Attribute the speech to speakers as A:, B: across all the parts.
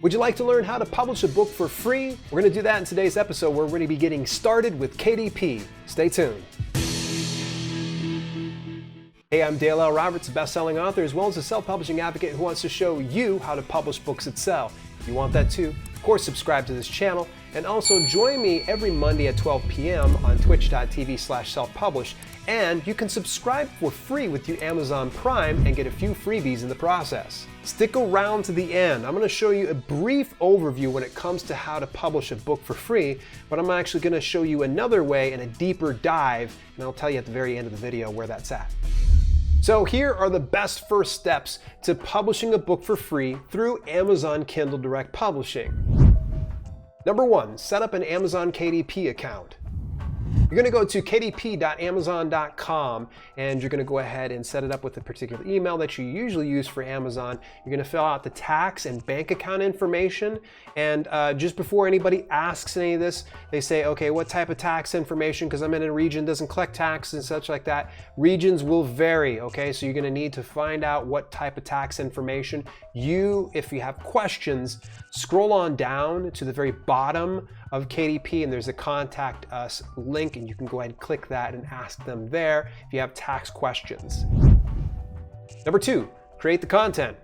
A: Would you like to learn how to publish a book for free? We're going to do that in today's episode where we're going to be getting started with KDP. Stay tuned. Hey, I'm Dale L. Roberts, a best-selling author as well as a self-publishing advocate who wants to show you how to publish books that sell. If you want that too, of course, subscribe to this channel and also join me every Monday at 12 p.m. on twitch.tv/selfpublish. And you can subscribe for free with your Amazon Prime and get a few freebies in the process. Stick around to the end. I'm going to show you a brief overview when it comes to how to publish a book for free, but I'm actually going to show you another way and a deeper dive, and I'll tell you at the very end of the video where that's at. So here are the best first steps to publishing a book for free through Amazon Kindle Direct Publishing. Number 1, set up an Amazon KDP account. You're going to go to kdp.amazon.com and you're going to go ahead and set it up with a particular email that you usually use for Amazon. You're going to fill out the tax and bank account information, and just before anybody asks any of this, they say, okay, what type of tax information? Because I'm in a region that doesn't collect taxes and such like that. Regions will vary, okay? So you're going to need to find out what type of tax information. If you have questions, scroll on down to the very bottom of KDP and there's a contact us link, and you can go ahead and click that and ask them there if you have tax questions. Number 2, create the content.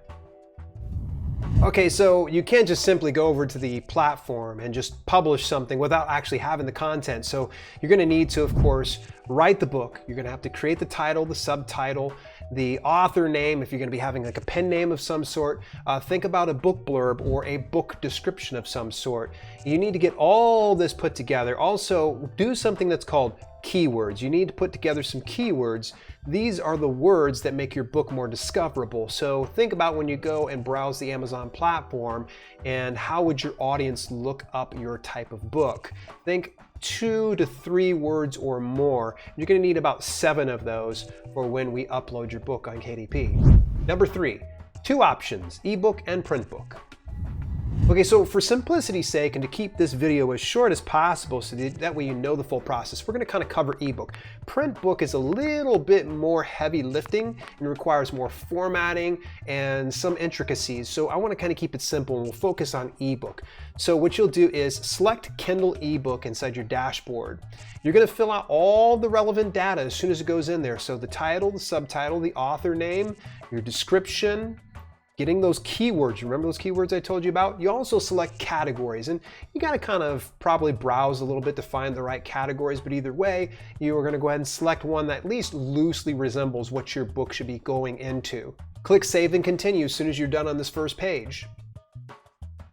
A: Okay, so you can't just simply go over to the platform and just publish something without actually having the content. So you're going to need to, of course, write the book. You're going to have to create the title, the subtitle, the author name, if you're going to be having like a pen name of some sort. Think about a book blurb or a book description of some sort. You need to get all this put together. Also, do something that's called keywords. You need to put together some keywords. These are the words that make your book more discoverable. So think about when you go and browse the Amazon platform, and how would your audience look up your type of book? Think 2 to 3 words or more. You're going to need about 7 of those for when we upload your book on KDP. Number 3, 2 options, ebook and print book. Okay, so for simplicity's sake and to keep this video as short as possible so that way you know the full process, we're going to kind of cover ebook. Print book is a little bit more heavy lifting and requires more formatting and some intricacies. So I want to kind of keep it simple and we'll focus on ebook. So what you'll do is select Kindle ebook inside your dashboard. You're going to fill out all the relevant data as soon as it goes in there. So the title, the subtitle, the author name, your description, getting those keywords. Remember those keywords I told you about? You also select categories, and you got to kind of probably browse a little bit to find the right categories, but either way, you are going to go ahead and select one that at least loosely resembles what your book should be going into. Click Save and Continue as soon as you're done on this first page.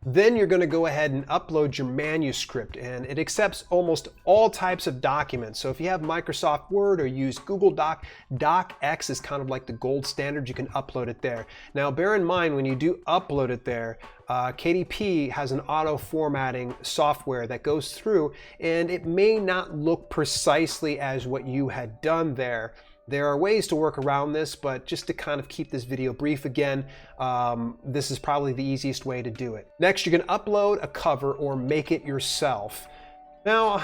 A: Then you're going to go ahead and upload your manuscript, and it accepts almost all types of documents. So if you have Microsoft Word or use Google Doc, DocX is kind of like the gold standard. You can upload it there. Now bear in mind when you do upload it there, KDP has an auto formatting software that goes through, and it may not look precisely as what you had done there. There are ways to work around this, but just to kind of keep this video brief again, this is probably the easiest way to do it. Next, you're going to upload a cover or make it yourself. Now,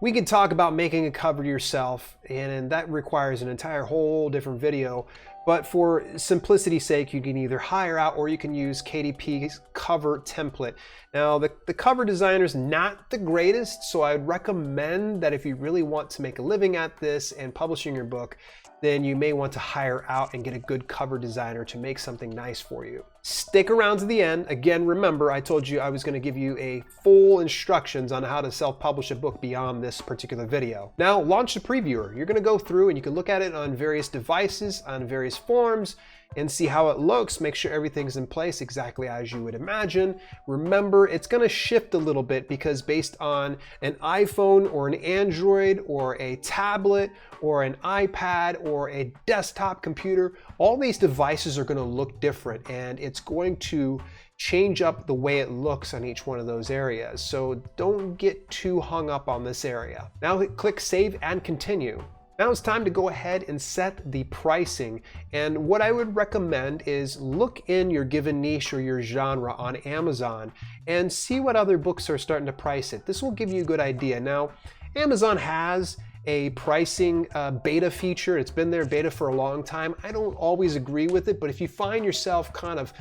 A: we could talk about making a cover yourself, and that requires an entire whole different video. But for simplicity's sake, you can either hire out or you can use KDP's cover template. Now, the cover designer is not the greatest, so I'd recommend that if you really want to make a living at this and publishing your book, then you may want to hire out and get a good cover designer to make something nice for you. Stick around to the end. Again, remember, I told you I was going to give you a full instructions on how to self-publish a book beyond this particular video. Now, launch the previewer. You're going to go through and you can look at it on various devices, on various forms, and see how it looks. Make sure everything's in place exactly as you would imagine. Remember, it's going to shift a little bit because based on an iPhone or an Android or a tablet or an iPad or a desktop computer, all these devices are going to look different, and it's going to change up the way it looks on each one of those areas. So don't get too hung up on this area. Now click Save and Continue. Now it's time to go ahead and set the pricing. And what I would recommend is look in your given niche or your genre on Amazon and see what other books are starting to price it. This will give you a good idea. Now, Amazon has a pricing beta feature. It's been there beta for a long time. I don't always agree with it, but if you find yourself kind of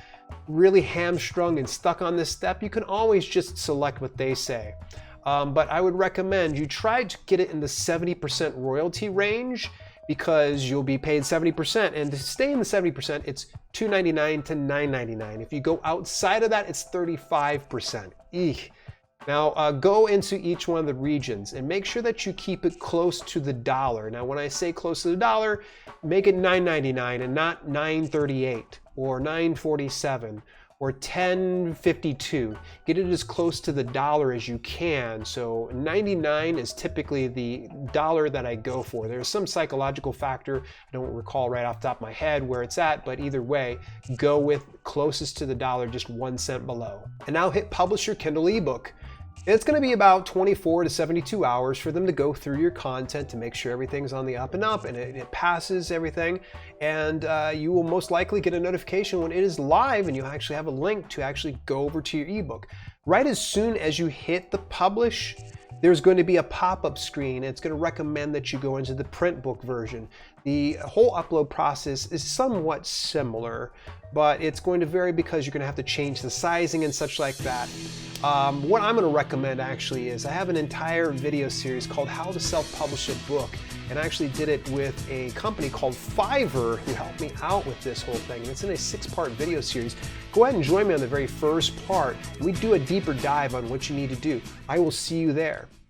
A: really hamstrung and stuck on this step, you can always just select what they say. But I would recommend you try to get it in the 70% royalty range, because you'll be paid 70%, and to stay in the 70%, it's $2.99 to $9.99. If you go outside of that, it's 35%. Eek. Now go into each one of the regions and make sure that you keep it close to the dollar. Now when I say close to the dollar, make it $9.99 and not $9.38 or $9.47 or $10.52. Get it as close to the dollar as you can. So 99 is typically the dollar that I go for. There's some psychological factor, I don't recall right off the top of my head where it's at, but either way, go with closest to the dollar, just 1 cent below. And now hit publish your Kindle ebook. It's going to be about 24 to 72 hours for them to go through your content to make sure everything's on the up and up and it passes everything. And you will most likely get a notification when it is live and you actually have a link to actually go over to your ebook. Right as soon as you hit the publish, there's going to be a pop-up screen. It's going to recommend that you go into the print book version. The whole upload process is somewhat similar, but it's going to vary because you're going to have to change the sizing and such like that. What I'm going to recommend actually is I have an entire video series called How to Self-Publish a Book, and I actually did it with a company called Fiverr who helped me out with this whole thing, and it's in a 6-part video series. Go ahead and join me on the very first part, and we do a deeper dive on what you need to do. I will see you there.